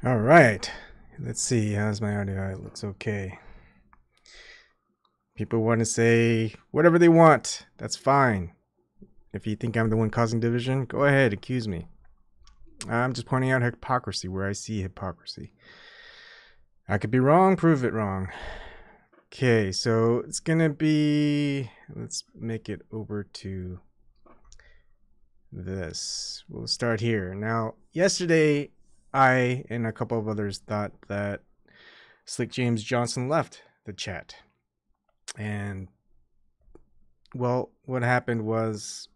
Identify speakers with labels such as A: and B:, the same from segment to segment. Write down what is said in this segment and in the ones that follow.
A: All right. Let's see. How's my audio? It looks okay. People want to say whatever they want. That's fine. If you think I'm the one causing division, go ahead, accuse me. I'm just pointing out hypocrisy where I see hypocrisy. I could be wrong, prove it wrong. Okay, so it's gonna be, let's make it over to this. We'll start here. Now, yesterday, I and a couple of others thought that Slick James Johnson left the chat. And, well, what happened was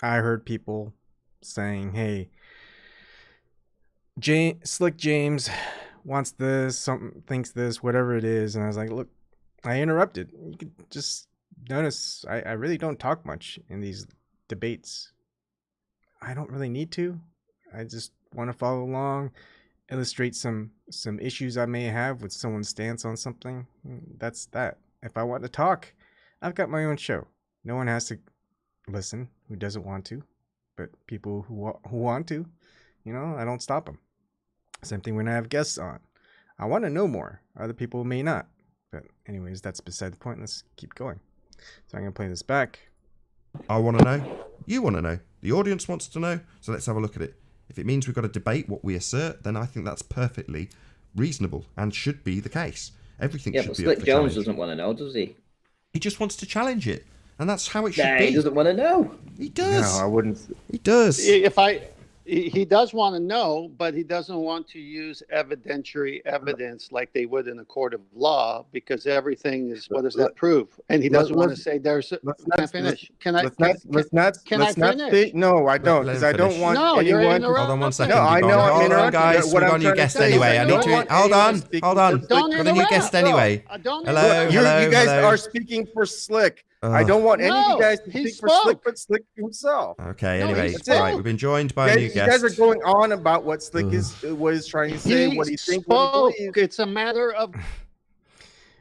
A: I heard people saying, hey, Slick James wants this, something thinks this, whatever it is. And I was like, look, I interrupted. You could just notice I really don't talk much in these debates. I don't really need to. I just want to follow along, illustrate some issues I may have with someone's stance on something. That's that. If I want to talk, I've got my own show. No one has to listen who doesn't want to, but people who want to, you know, I don't stop them. Same thing when I have guests on. I want to know more. Other people may not. But anyways, that's beside the point. Let's keep going. So I'm going to play this back.
B: I want to know. You want to know. The audience wants to know. So let's have a look at it. If it means we've got to debate what we assert, then I think that's perfectly reasonable and should be the case. Everything should be up for
C: Slick Jones
B: challenge.
C: doesn't want to know, does he?
B: He just wants to challenge it. And that's how it should
C: Nah,
B: be.
C: he doesn't want to know.
B: He does.
A: No, I wouldn't.
B: He does.
D: He does want to know, but he doesn't want to use evidentiary evidence like they would in a court of law, because everything is, what does that prove? And he doesn't want to say there's. Can I finish? Can I finish?
A: No, I don't, because I don't want anyone.
B: Hold on one second.
A: No, I know I'm
B: Hold on,
A: interrupting.
B: guys.
A: What
B: We've
A: I'm
B: got a new
A: trying to
B: guest
A: say is
B: anyway.
A: I
B: I
A: don't
B: need to.
A: want
B: Hold on.
A: anyone
B: Hold on.
A: speaking for
B: We've got a new guest anyway.
A: Look, you guys are speaking for Slick. I don't want any of you guys to speak for Slick, but Slick himself.
B: Okay,
D: No,
B: anyway,
D: he's
B: right, we've been joined by a new
A: You
B: guest.
A: guys are going on about what Slick was trying to say, what he thinks, what he believes.
D: It's a matter of.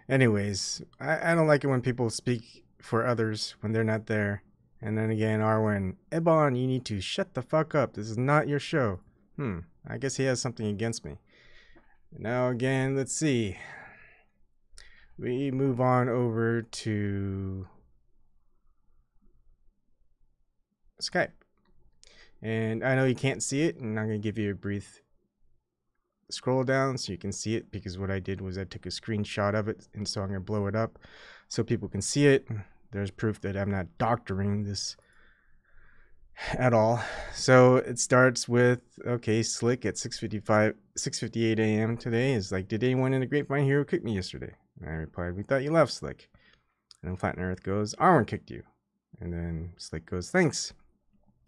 A: Anyways, I don't like it when people speak for others when they're not there. And then again, Arwijn, Ebon, you need to shut the fuck up. This is not your show. I guess he has something against me. Now again, let's see. We move on over to Skype. And I know you can't see it, and I'm going to give you a brief scroll down so you can see it, because what I did was I took a screenshot of it, and so I'm going to blow it up so people can see it. There's proof that I'm not doctoring this at all. So it starts with, okay, Slick at 6:58 a.m. today is like, did anyone in the Grapevine Hero kick me yesterday? And I replied, we thought you left, Slick. And then Flat Earth goes, Arwijn kicked you. And then Slick goes, thanks.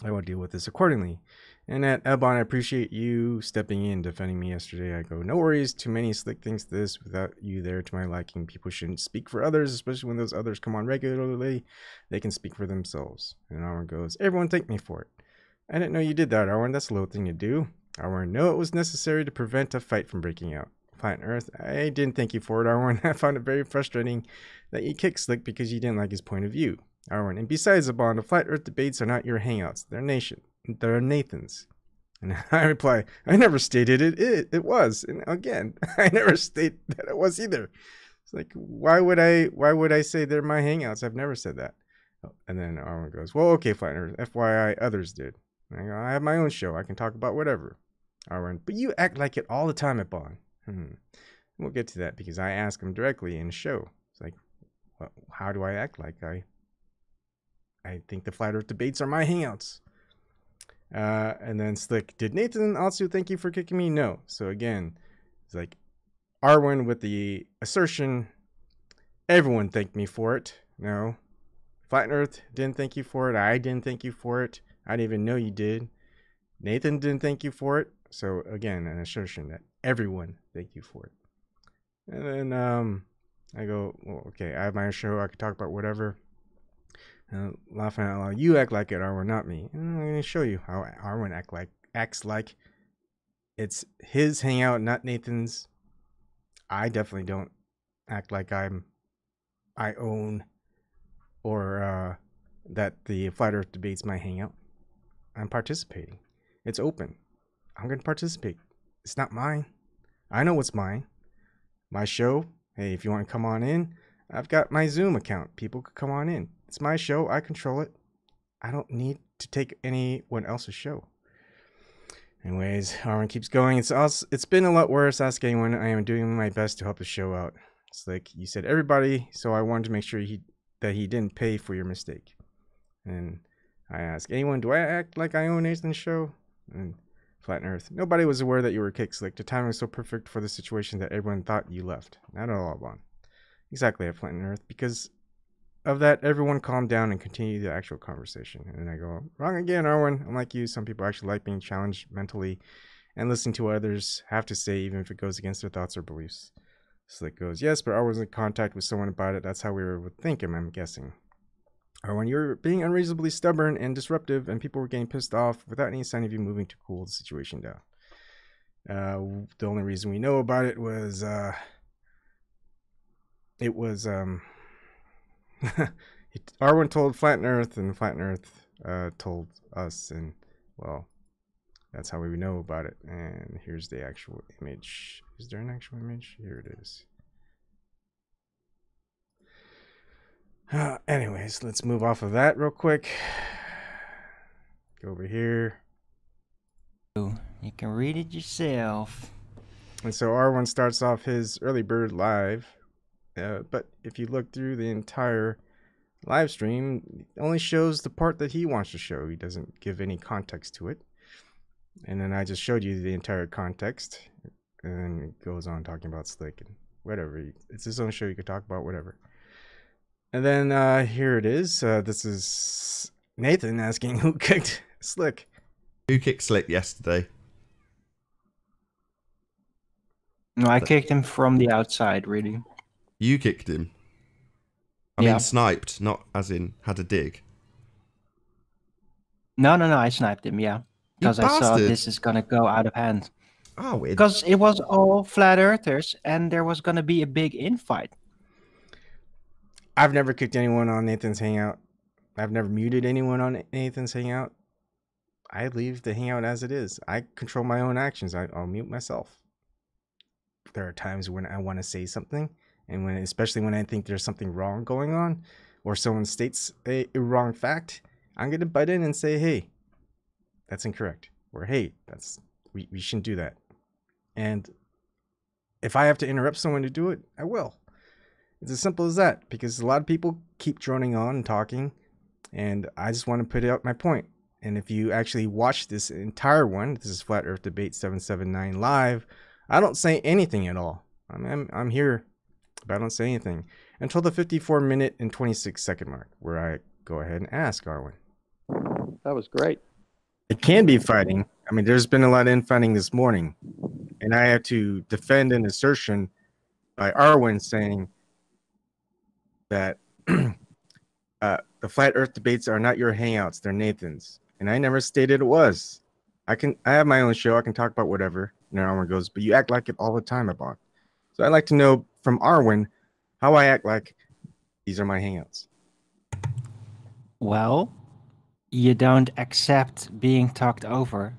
A: I will deal with this accordingly. And at Ebon, I appreciate you stepping in, defending me yesterday. I go, no worries. Too many. Slick thinks this without you there to my liking. People shouldn't speak for others, especially when those others come on regularly. They can speak for themselves. And Arwijn goes, everyone thank me for it. I didn't know you did that, Arwijn. That's a little thing to do. Arwijn, no, it was necessary to prevent a fight from breaking out. Flat Earth, I didn't thank you for it, Arwijn. I found it very frustrating that you kicked Slick because you didn't like his point of view. Arwijn, and besides, Ebon, the Flat Earth debates are not your hangouts. They're Nathan's. And I reply, I never stated it was. And again, I never state that it was either. It's like, why would I say they're my hangouts? I've never said that. And then Arwijn goes, well, okay, Flat Earth, FYI, others did. And I go, I have my own show. I can talk about whatever. Arwijn, but you act like it all the time, Ebon. We'll get to that because I ask him directly in the show. It's like, well, how do I act like I think the Flat Earth debates are my hangouts? And then Slick, did Nathan also thank you for kicking me? No. So again, it's like Arwijn with the assertion, everyone thanked me for it. No. Flat Earth didn't thank you for it. I didn't thank you for it. I didn't even know you did. Nathan didn't thank you for it. So again, an assertion that everyone thank you for it. And then I go, well, okay, I have my own show. I can talk about whatever. Laughing out loud, you act like it, Arwijn, not me. And I'm going to show you how Arwijn acts like it's his hangout, not Nathan's. I definitely don't act like I own or that the Flat Earth debate's my hangout. I'm participating. It's open. I'm going to participate. It's not mine. I know what's mine. My show. Hey, if you want to come on in, I've got my Zoom account. People could come on in. It's my show. I control it. I don't need to take anyone else's show. Anyways, Arwijn keeps going. It's been a lot worse. Ask anyone. I am doing my best to help the show out. It's like you said, everybody. So I wanted to make sure that he didn't pay for your mistake. And I ask anyone, do I act like I own Nathan's show? And Flat Earth. Nobody was aware that you were kicked, Slick. The timing was so perfect for the situation that everyone thought you left. Not at all, Bon. Exactly, at Flat Earth. Because of that, everyone calmed down and continued the actual conversation. And then I go, wrong again, Arwijn. Unlike you, some people actually like being challenged mentally and listening to what others have to say, even if it goes against their thoughts or beliefs. Slick goes, yes, but I was in contact with someone about it. That's how we would think him, I'm guessing. Arwijn, you're being unreasonably stubborn and disruptive, and people were getting pissed off without any sign of you moving to cool the situation down. The only reason we know about it was, Arwijn told Flat Earth, and Flat Earth told us, and well, that's how we would know about it. And here's the actual image. Is there an actual image? Here it is. Anyways, let's move off of that real quick. Go over here.
C: You can read it yourself.
A: And so Arwijn starts off his early bird live. But if you look through the entire live stream, it only shows the part that he wants to show. He doesn't give any context to it. And then I just showed you the entire context. And then it goes on talking about Slick and whatever. It's his own show. You could talk about whatever. And then here it is. This is Nathan asking who kicked Slick.
B: Who kicked Slick yesterday?
C: No, I kicked him from the outside, really.
B: You kicked him? I mean sniped, not as in had a dig.
C: No, I sniped him, yeah. Because I saw this is going to go out of hand.
B: Oh,
C: because it was all flat earthers and there was going to be a big infight.
A: I've never kicked anyone on Nathan's Hangout. I've never muted anyone on Nathan's Hangout. I leave the Hangout as it is. I control my own actions. I'll mute myself. There are times when I want to say something, and especially when I think there's something wrong going on, or someone states a wrong fact, I'm going to butt in and say, hey, that's incorrect. Or, hey, we shouldn't do that. And if I have to interrupt someone to do it, I will. It's as simple as that, because a lot of people keep droning on and talking, and I just want to put out my point. And if you actually watch this entire one, this is Flat Earth Debate 779 live, I don't say anything at all. I'm here, but I don't say anything until the 54-minute and 26-second mark, where I go ahead and ask Arwijn.
D: That was great.
A: It can be fighting. I mean, there's been a lot of infighting this morning, and I have to defend an assertion by Arwijn saying that the Flat Earth debates are not your hangouts, they're Nathan's. And I never stated it was. I have my own show, I can talk about whatever. And then Arwijn goes, but you act like it all the time, Ebon. So I'd like to know from Arwijn how I act like these are my hangouts.
C: Well, you don't accept being talked over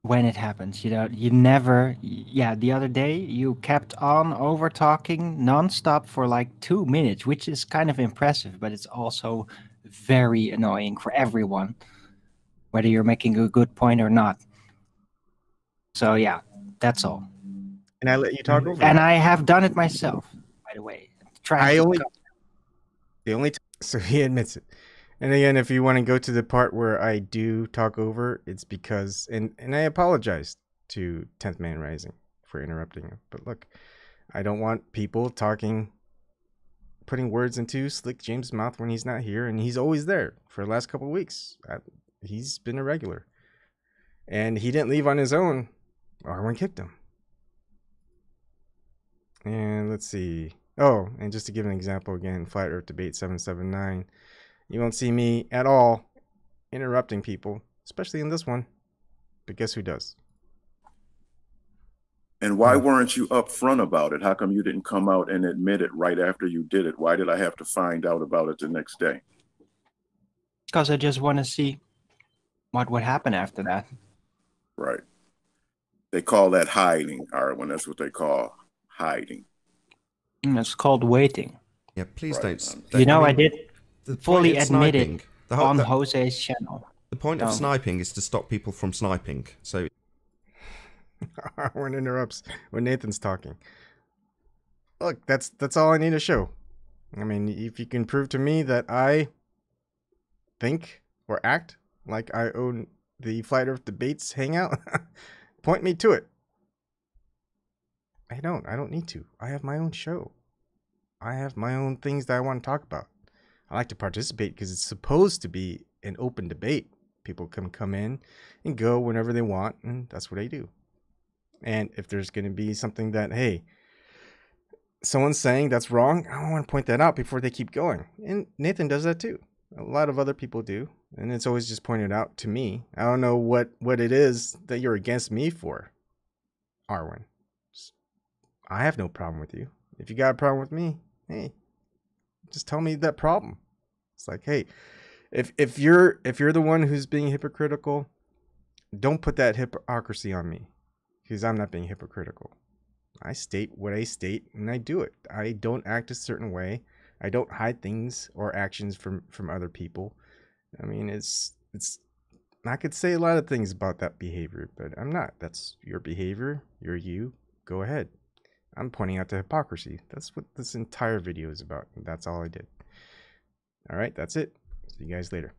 C: when it happens. You never, the other day you kept on over talking nonstop for like 2 minutes, which is kind of impressive, but it's also very annoying for everyone, whether you're making a good point or not. So yeah, that's all.
A: And I let you talk over.
C: And I have done it myself, by the way.
A: So he admits it. And again, if you want to go to the part where I do talk over, it's because, and I apologize to 10th Man Rising for interrupting him. But look, I don't want people putting words into Slick James' mouth when he's not here. And he's always there for the last couple of weeks. He's been a regular. And he didn't leave on his own. Arwijn kicked him. And let's see. Oh, and just to give an example again, Flat Earth Debate 779. You won't see me at all interrupting people, especially in this one. But guess who does?
E: And why weren't you upfront about it? How come you didn't come out and admit it right after you did it? Why did I have to find out about it the next day?
C: Because I just want to see what would happen after that.
E: Right. They call that hiding, Arwijn. That's what they call hiding.
C: It's called waiting.
B: Yeah, please
E: Right.
B: don't.
C: You know, I
B: mean,
C: did
B: the
C: fully
B: point of
C: admit
B: sniping,
C: it
B: the whole-
C: on
B: the-
C: Jose's channel.
B: The point of
C: No.
B: sniping is to stop people from sniping. So
A: Arwijn interrupts when Nathan's talking. Look, that's all I need to show. I mean, if you can prove to me that I think or act like I own the Flat Earth Debates hangout, point me to it. I don't need to. I have my own show. I have my own things that I want to talk about. I like to participate because it's supposed to be an open debate. People can come in and go whenever they want, and that's what I do. And if there's going to be something that, hey, someone's saying that's wrong, I want to point that out before they keep going. And Nathan does that too. A lot of other people do. And it's always just pointed out to me. I don't know what it is that you're against me for, Arwijn. I have no problem with you. If you got a problem with me, hey, just tell me that problem. It's like, hey, if you're the one who's being hypocritical, don't put that hypocrisy on me, because I'm not being hypocritical. I state what I state, and I do it. I don't act a certain way. I don't hide things or actions from other people. I mean, it's I could say a lot of things about that behavior, but I'm not. That's your behavior. You're you. Go ahead. I'm pointing out the hypocrisy. That's what this entire video is about. That's all I did. All right, that's it. See you guys later.